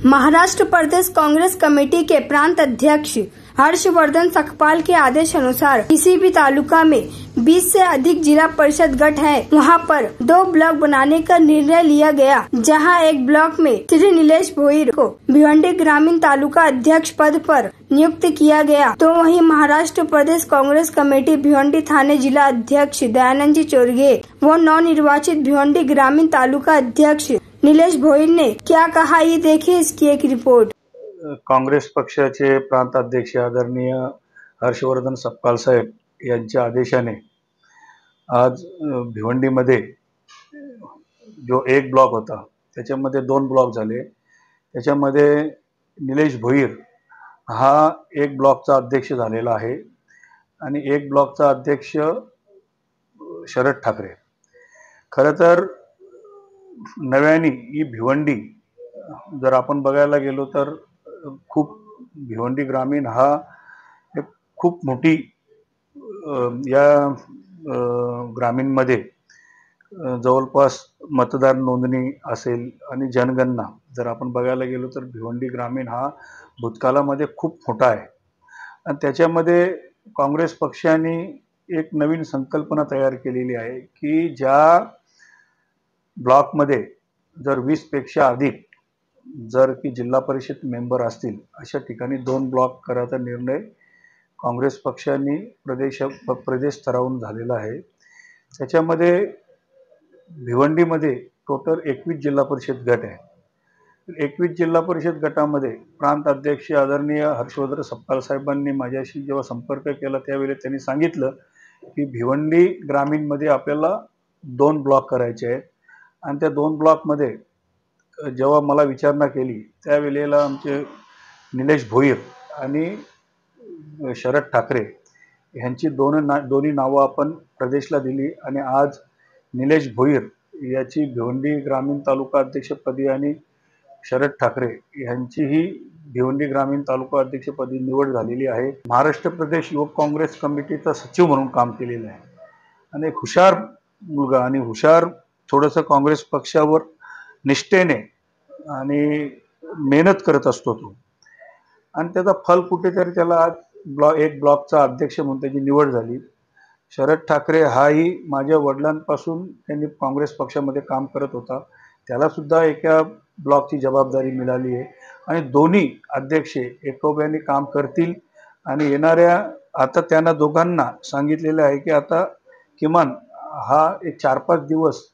महाराष्ट्र प्रदेश Congress committee के प्रांत अध्यक्ष हर्षवर्धन सकपाल के आदेश अनुसार किसी भी तालुका में 20 से अधिक जिला परिषद गट है, वहां पर 2 ब्लॉक बनाने का निर्णय लिया गया, जहां एक ब्लॉक में श्री नीलेश भोईर को भिवंडी ग्रामीण तालुका अध्यक्ष पद पर नियुक्त किया गया, तो वहीं महाराष्ट्र प्रदेश कांग्रेस कमेटी भिवंडी थाने जिला अध्यक्ष दयानंद जी चोरगे व नवनिर्वाचित भिवंडी ग्रामीण तालुका अध्यक्ष नीलेश भोईर ने क्या कहा, ये देखिए इसकी एक रिपोर्ट। काँग्रेस पक्षाचे प्रांत अध्यक्ष आदरणीय हर्षवर्धन सकपाल साहेब यांच्या आदेशाने आज भिवंडीमध्ये जो एक ब्लॉक होता त्याच्यामध्ये 2 ब्लॉक झाले। त्याच्यामध्ये निलेश भोईर हा एक ब्लॉकचा अध्यक्ष झालेला आहे आणि एक ब्लॉकचा अध्यक्ष शरद ठाकरे। खरं तर नव्याने ही भिवंडी जर आपण बघायला गेलो तर खूप भिवंडी ग्रामीण हा एक खूप मोठी या ग्रामीणमध्ये जवळपास मतदार नोंदणी असेल आणि जनगणना जर आपण बघायला गेलो तर भिवंडी ग्रामीण हा भूतकाळामध्ये खूप मोठा आहे आणि त्याच्यामध्ये काँग्रेस पक्षाने एक नवीन संकल्पना तयार केलेली आहे की ज्या ब्लॉकमध्ये जर 20 पेक्षा अधिक जर की जिल्हा परिषद मेंबर असतील अशा ठिकाणी 2 ब्लॉक करायचा निर्णय काँग्रेस पक्षाने प्रदेश स्तरावरून झालेला आहे। त्याच्यामध्ये भिवंडीमध्ये टोटल 21 जिल्हा परिषद गट आहे। 21 जिल्हा परिषद गटामध्ये प्रांत अध्यक्ष आदरणीय हर्षवर्धन सकपाल साहेबांनी माझ्याशी जेव्हा संपर्क केला त्यावेळी त्यांनी सांगितलं की भिवंडी ग्रामीणमध्ये आपल्याला 2 ब्लॉक करायचे आहेत आणि त्या 2 ब्लॉकमध्ये जेव्हा मला विचारणा केली त्यावेळेला आमचे निलेश भोईर आणि शरद ठाकरे यांची दोन्ही नावं आपण प्रदेशला दिली आणि आज निलेश भोईर याची भिवंडी ग्रामीण तालुका अध्यक्षपदी आणि शरद ठाकरे यांचीही भिवंडी ग्रामीण तालुका अध्यक्षपदी निवड झालेली आहे। महाराष्ट्र प्रदेश युवक काँग्रेस कमिटीचा सचिव म्हणून काम केलेलं आहे आणि एक हुशार मुलगा आणि हुशार थोडंसं काँग्रेस पक्षावर निष्ठेने आणि मेहनत करत असतो तो आणि त्याचा फल कुठेतरी त्याला आज एक ब्लॉकचा अध्यक्ष म्हणून त्याची निवड झाली। शरद ठाकरे हाही माझ्या वडिलांपासून त्यांनी काँग्रेस पक्षामध्ये काम करत होता, त्याला सुद्धा एका ब्लॉकची जबाबदारी मिळाली आहे आणि दोन्ही अध्यक्ष एकोप्याने काम करतील आणि येणाऱ्या आता त्यांना दोघांना सांगितलेलं आहे की आता किमान हा एक 4-5 दिवस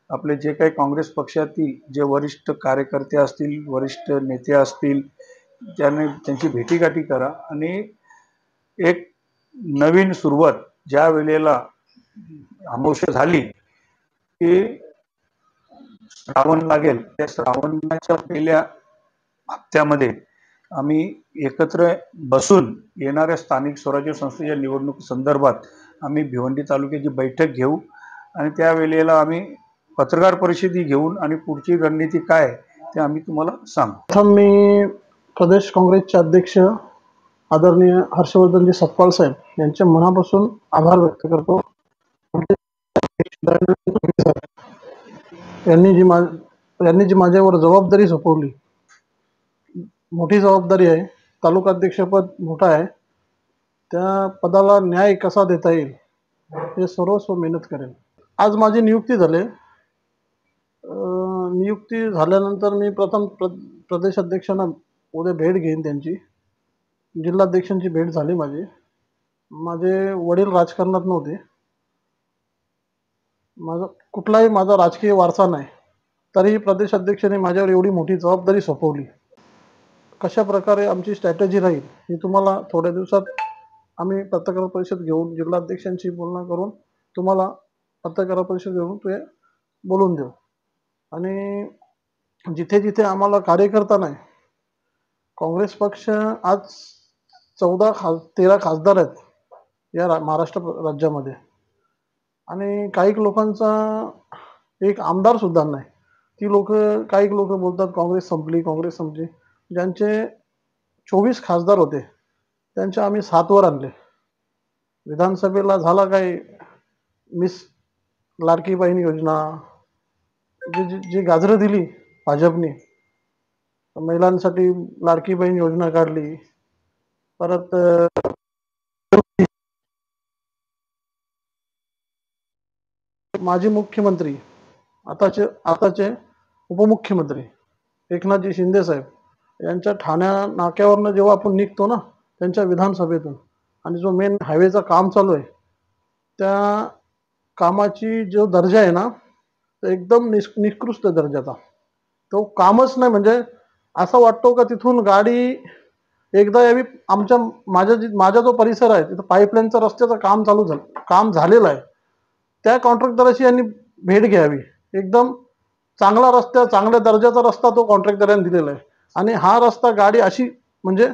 आपले जे काही काँग्रेस पक्षातील जे वरिष्ठ कार्यकर्ते असतील, वरिष्ठ नेते असतील, त्यांची भेटीगाठी करा आणि एक नवीन सुरुवात ज्या वेळेला अमावस्या झाली की श्रावण लागेल त्या श्रावणाच्या पहिल्या हप्त्यामध्ये आम्ही एकत्र बसून येणाऱ्या स्थानिक स्वराज्य संस्थेच्या निवडणूक संदर्भात आम्ही भिवंडी तालुक्याची बैठक घेऊ आणि त्या वेळेला आम्ही पत्रकार परिषदी घेऊन आणि पुढची रणनीती काय ते आम्ही तुम्हाला सांगू। प्रथम मी प्रदेश काँग्रेसचे अध्यक्ष आदरणीय हर्षवर्धनजी सकपाल साहेब यांच्या मनापासून आभार व्यक्त करतो। यांनी जी माझ्यावर जबाबदारी सोपवली, मोठी जबाबदारी आहे, तालुका अध्यक्षपद मोठा आहे, त्या पदाला न्याय कसा देता येईल हे सर्वस्व मेहनत करेल। आज माझी नियुक्ती झाली। नियुक्ती झाल्यानंतर मी प्रथम प्रदेश अध्यक्षांना उद्या भेट घेईन, त्यांची जिल्हाध्यक्षांची भेट झाली माझी। माझे वडील राजकारणात नव्हते, माझा राजकीय वारसा नाही, तरीही प्रदेश अध्यक्षांनी माझ्यावर एवढी मोठी जबाबदारी सोपवली। कशा प्रकारे आमची स्ट्रॅटेजी राहील ही तुम्हाला थोड्या दिवसात आम्ही पत्रकार परिषद घेऊन जिल्हाध्यक्षांशी बोलणं करून तुम्हाला पत्रकार परिषद घेऊन ते बोलून देऊ आणि जिथे जिथे आम्हाला कार्यकर्ता नाही, काँग्रेस पक्ष आज 13 खासदार आहेत या महाराष्ट्र राज्यामध्ये आणि काही लोकांचा एक आमदार सुद्धा नाही। काही लोक बोलतात काँग्रेस संपली। ज्यांचे 24 खासदार होते त्यांचे आम्ही 7 वर आणले। विधानसभेला झाला काही मिस लाडकी बहीण योजना जी गाजरं दिली भाजपने, महिलांसाठी लाडकी बहीण योजना काढली. परत माजी मुख्यमंत्री आताचे उपमुख्यमंत्री एकनाथजी शिंदे साहेब यांच्या ठाण्या नाक्यावरनं जेव्हा आपण निघतो ना त्यांच्या विधानसभेतून, आणि जो मेन हायवेचा काम चालू आहे त्या कामाची जो दर्जा आहे ना तो एकदम निकृष्ट दर्जाचा. तो कामच नाही, म्हणजे असं वाटतो का तिथून गाडी एकदा यावी. माझा जो परिसर आहे तिथं पाईपलाईनचं रस्त्याचं काम झालेलं आहे. त्या कॉन्ट्रॅक्टरशी यांनी भेट घ्यावी. एकदम चांगल्या दर्जाचा रस्ता तो कॉन्ट्रॅक्टरांनी दिलेला आहे, आणि हा रस्ता गाडी अशी म्हणजे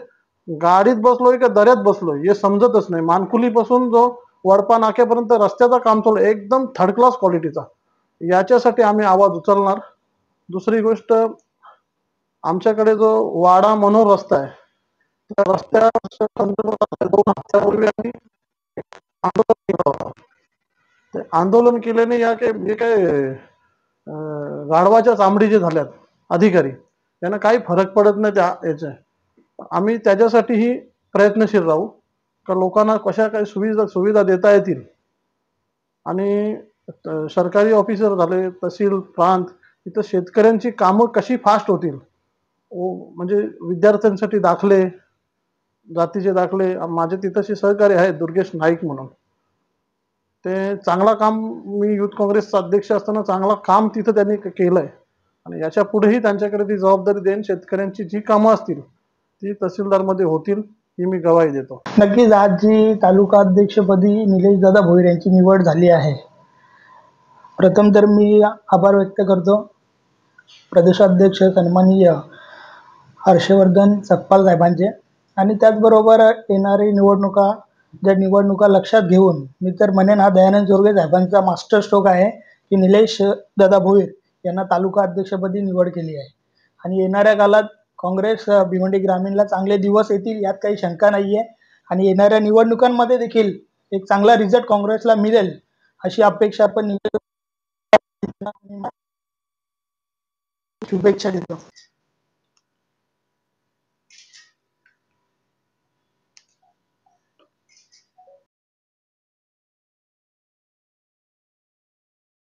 गाडीत बसलोय का दऱ्यात बसलोय हे समजतच नाही. मानकुलीपासून जो वडपा नाक्यापर्यंत रस्त्याचं काम चालू एकदम थर्ड क्लास क्वालिटीचा. याच्यासाठी आम्ही आवाज उचलणार. दुसरी गोष्ट, आमच्याकडे जो वाडा मनोर रस्ता आहे त्या रस्त्या संदर्भात 2 हप्त्यापूर्वी आम्ही आंदोलन केलं होतं. ते आंदोलन केल्याने जे काय गाढवाच्या चामडी जे झाल्यात अधिकारी यांना काही फरक पडत नाही याचे. आम्ही त्याच्यासाठीही प्रयत्नशील राहू का लोकांना कशा काही सुविधा देता येतील. आणि सरकारी ऑफिसर झाले, तहसील प्रांत, इथं शेतकऱ्यांची कामं कशी फास्ट होतील. म्हणजे विद्यार्थ्यांसाठी दाखले, जातीचे दाखले, माझे तिथंशी सहकारी आहेत दुर्गेश नाईक म्हणून. ते चांगला काम, मी युथ काँग्रेसचा अध्यक्ष असताना चांगला काम तिथं त्यांनी केलंय, आणि याच्या पुढेही त्यांच्याकडे ती जबाबदारी देईन. शेतकऱ्यांची जी कामं असतील ती तहसीलदारमध्ये होतील ही मी गवाही देतो. नक्कीच आज जी तालुका अध्यक्षपदी निलेशदादा भोईर यांची निवड झाली आहे, प्रथम तर मी आभार व्यक्त करतो प्रदेशाध्यक्ष सन्माननीय हर्षवर्धन सकपाल साहेबांचे. आणि त्याचबरोबर येणारी निवडणुका लक्षात घेऊन मी तर म्हणेन हा दयानंद जोरगे साहेबांचा मास्टर स्ट्रोक आहे की निलेश दादा भोईर यांना तालुका अध्यक्षपदी निवड केली आहे. आणि येणाऱ्या काळात काँग्रेस भिवंडी ग्रामीणला चांगले दिवस येतील यात काही शंका नाही आहे. आणि येणाऱ्या निवडणुकांमध्ये देखील एक चांगला रिझल्ट काँग्रेसला मिळेल अशी अपेक्षा आपण शुभेच्छा देतो.